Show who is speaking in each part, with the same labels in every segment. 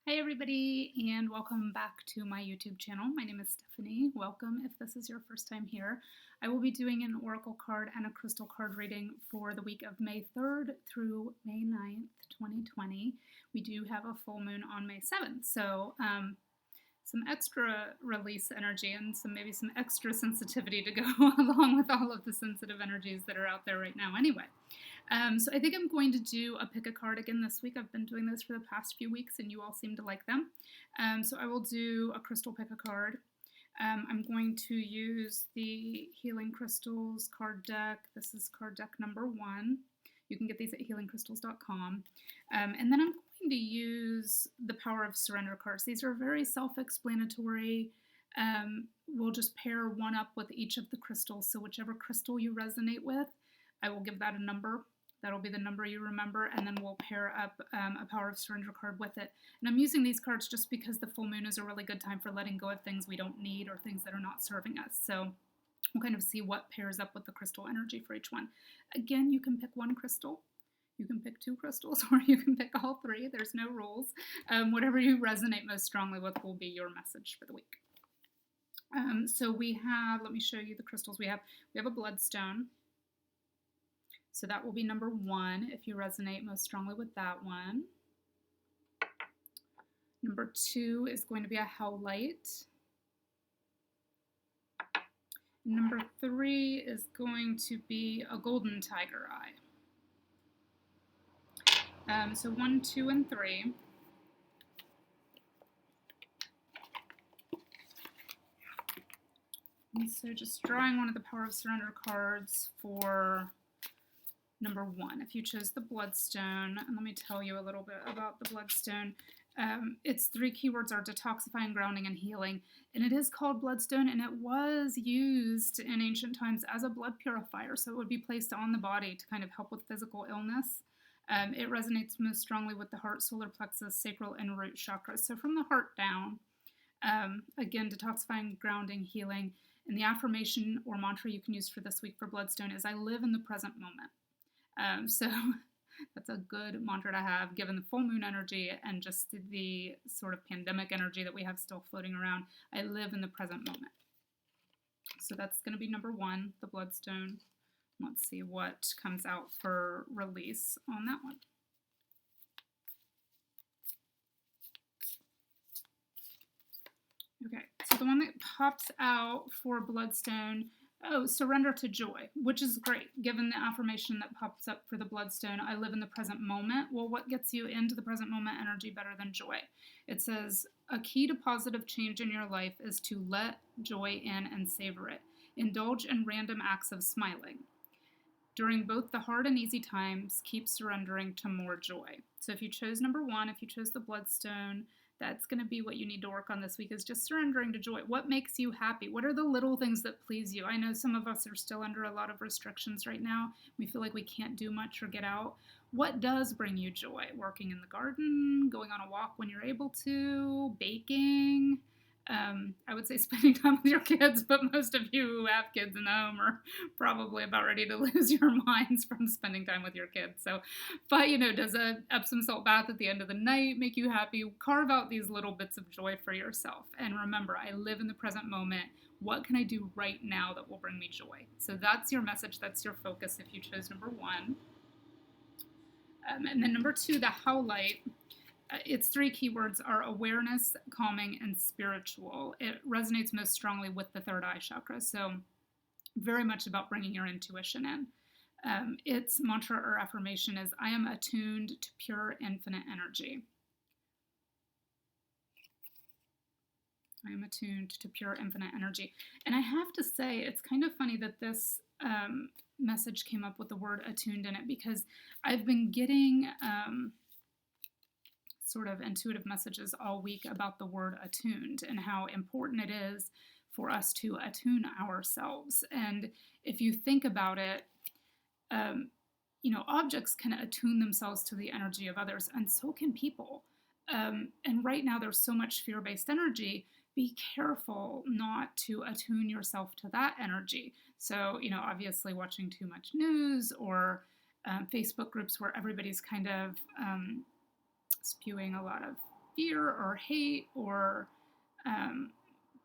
Speaker 1: Hi everybody, and welcome back to my YouTube channel. My name is Stephanie. Welcome if this is your first time here. I will be doing an oracle card and a crystal card reading for the week of May 3rd through May 9th, 2020. We do have a full moon on May 7th, so some extra release energy and maybe some extra sensitivity to go along with all of the sensitive energies that are out there right now anyway. So I think I'm going to do a pick a card again this week. I've been doing this for the past few weeks and you all seem to like them. So I will do a crystal pick a card. I'm going to use the Healing Crystals card deck. This is card deck number 1. You can get these at healingcrystals.com. And then I'm going to use the Power of Surrender cards. These are very self-explanatory. We'll just pair one up with each of the crystals. So whichever crystal you resonate with, I will give that a number. That'll be the number you remember, and then we'll pair up a Power of Surrender card with it. And I'm using these cards just because the full moon is a really good time for letting go of things we don't need or things that are not serving us. So we'll kind of see what pairs up with the crystal energy for each one. Again, you can pick one crystal. You can pick 2 crystals, or you can pick all 3. There's no rules. Whatever you resonate most strongly with will be your message for the week. So we have, let me show you the crystals we have. We have a bloodstone. So that will be number 1 if you resonate most strongly with that one. Number 2 is going to be a howlite. Number 3 is going to be a golden tiger eye. So 1, 2, and 3. And so just drawing one of the Power of Surrender cards for number 1. If you chose the bloodstone, and let me tell you a little bit about the bloodstone. Its 3 keywords are detoxifying, grounding, and healing. And it is called bloodstone, and it was used in ancient times as a blood purifier. So it would be placed on the body to kind of help with physical illness. It resonates most strongly with the heart, solar plexus, sacral, and root chakras. So from the heart down, again, detoxifying, grounding, healing. And the affirmation or mantra you can use for this week for bloodstone is I live in the present moment. So that's a good mantra to have given the full moon energy and just the sort of pandemic energy that we have still floating around. I live in the present moment. So that's going to be number 1, the bloodstone. Let's see what comes out for release on that one. Okay, so the one that pops out for bloodstone, surrender to joy, which is great, given the affirmation that pops up for the bloodstone, I live in the present moment. Well, what gets you into the present moment energy better than joy? It says, a key to positive change in your life is to let joy in and savor it. Indulge in random acts of smiling. During both the hard and easy times, keep surrendering to more joy. So if you chose number 1, if you chose the bloodstone, that's going to be what you need to work on this week, is just surrendering to joy. What makes you happy? What are the little things that please you? I know some of us are still under a lot of restrictions right now. We feel like we can't do much or get out. What does bring you joy? Working in the garden, going on a walk when you're able to, baking. I would say spending time with your kids, but most of you who have kids in the home are probably about ready to lose your minds from spending time with your kids. So, but does a Epsom salt bath at the end of the night make you happy? Carve out these little bits of joy for yourself. And remember, I live in the present moment. What can I do right now that will bring me joy? So that's your message. That's your focus if you chose number 1. And then number 2, the howlite. Its 3 keywords are awareness, calming, and spiritual. It resonates most strongly with the third eye chakra, so very much about bringing your intuition in. Its mantra or affirmation is, I am attuned to pure infinite energy. I am attuned to pure infinite energy. And I have to say, it's kind of funny that this message came up with the word attuned in it, because I've been getting sort of intuitive messages all week about the word attuned and how important it is for us to attune ourselves. And if you think about it, objects can attune themselves to the energy of others, and so can people. And right now there's so much fear-based energy. Be careful not to attune yourself to that energy. So, obviously watching too much news or Facebook groups where everybody's kind of spewing a lot of fear or hate or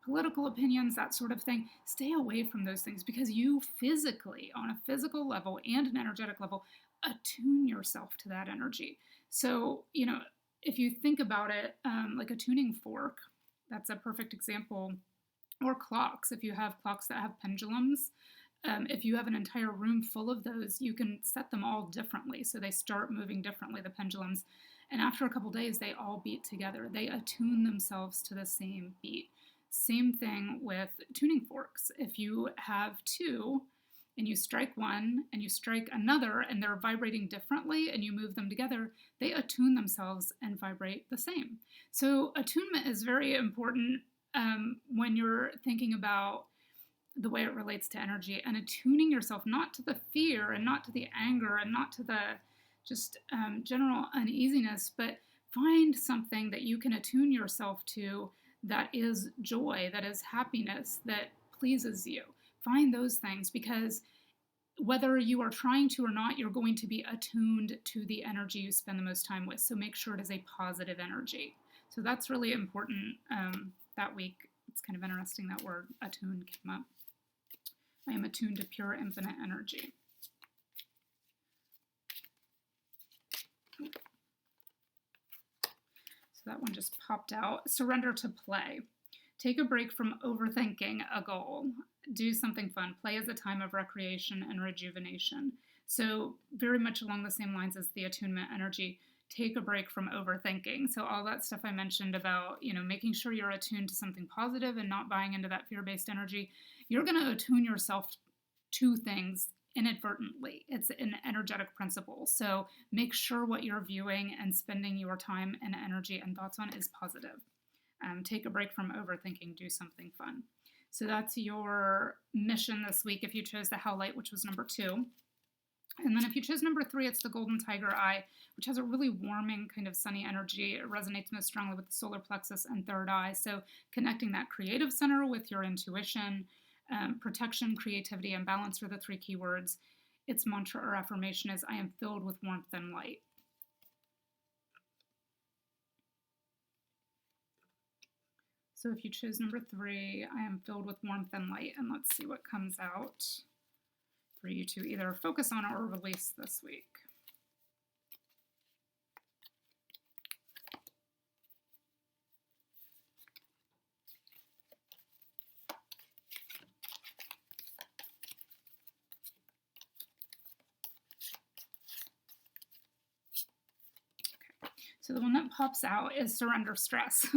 Speaker 1: political opinions, that sort of thing, stay away from those things, because you physically, on a physical level and an energetic level, attune yourself to that energy. So, if you think about it, like a tuning fork, that's a perfect example. Or clocks, if you have clocks that have pendulums, if you have an entire room full of those, you can set them all differently. So they start moving differently, the pendulums. And after a couple days, they all beat together. They attune themselves to the same beat. Same thing with tuning forks. If you have two and you strike one and you strike another and they're vibrating differently and you move them together, they attune themselves and vibrate the same. So attunement is very important when you're thinking about the way it relates to energy, and attuning yourself not to the fear and not to the anger and not to the just general uneasiness, but find something that you can attune yourself to that is joy, that is happiness, that pleases you. Find those things, because whether you are trying to or not, you're going to be attuned to the energy you spend the most time with. So make sure it is a positive energy. So that's really important that week. It's kind of interesting that word attuned came up. I am attuned to pure infinite energy. So that one just popped out. Surrender to play. Take a break from overthinking a goal. Do something fun. Play is a time of recreation and rejuvenation. So very much along the same lines as the attunement energy. Take a break from overthinking. So all that stuff I mentioned about, making sure you're attuned to something positive and not buying into that fear-based energy, you're going to attune yourself to things inadvertently. It's an energetic principle. So make sure what you're viewing and spending your time and energy and thoughts on is positive. Take a break from overthinking. Do something fun. So that's your mission this week if you chose the Howlite, which was number 2. And then if you chose number 3, it's the Golden Tiger Eye, which has a really warming kind of sunny energy. It resonates most strongly with the solar plexus and third eye. So connecting that creative center with your intuition, protection, creativity, and balance are the 3 keywords. Its mantra or affirmation is, I am filled with warmth and light. So if you chose number 3, I am filled with warmth and light. And let's see what comes out for you to either focus on or release this week. Okay. So the one that pops out is surrender stress.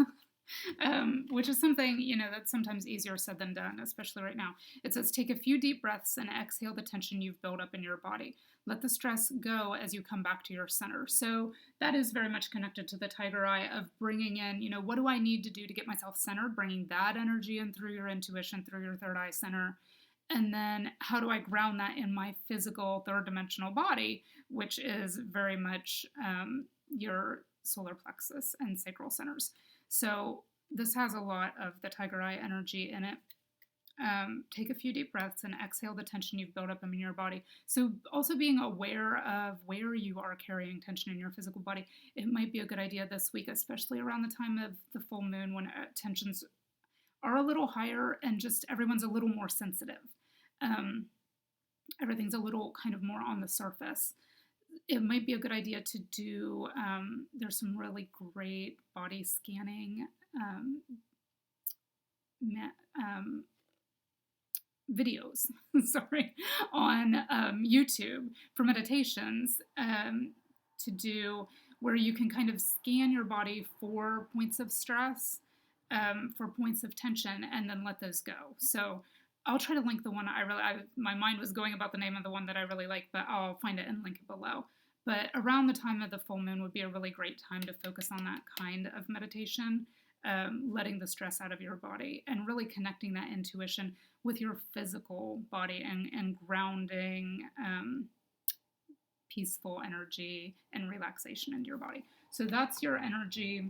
Speaker 1: Which is something, that's sometimes easier said than done, especially right now. It says, take a few deep breaths and exhale the tension you've built up in your body. Let the stress go as you come back to your center. So that is very much connected to the Tiger Eye of bringing in, what do I need to do to get myself centered? Bringing that energy in through your intuition, through your third eye center. And then how do I ground that in my physical third dimensional body, which is very much your solar plexus and sacral centers. So this has a lot of the Tiger Eye energy in it. Take a few deep breaths and exhale the tension you've built up in your body. So also being aware of where you are carrying tension in your physical body. It might be a good idea this week, especially around the time of the full moon, when tensions are a little higher and just everyone's a little more sensitive. Everything's a little kind of more on the surface. It might be a good idea to do, there's some really great body scanning videos, on YouTube for meditations to do, where you can kind of scan your body for points of stress, for points of tension, and then let those go. So I'll try to link the one my mind was going about the name of the one that I really like, but I'll find it and link it below. But around the time of the full moon would be a really great time to focus on that kind of meditation, letting the stress out of your body and really connecting that intuition with your physical body and grounding peaceful energy and relaxation into your body. So that's your energy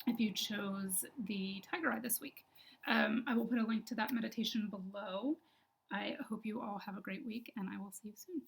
Speaker 1: if you chose the Tiger Eye this week. I will put a link to that meditation below. I hope you all have a great week, and I will see you soon.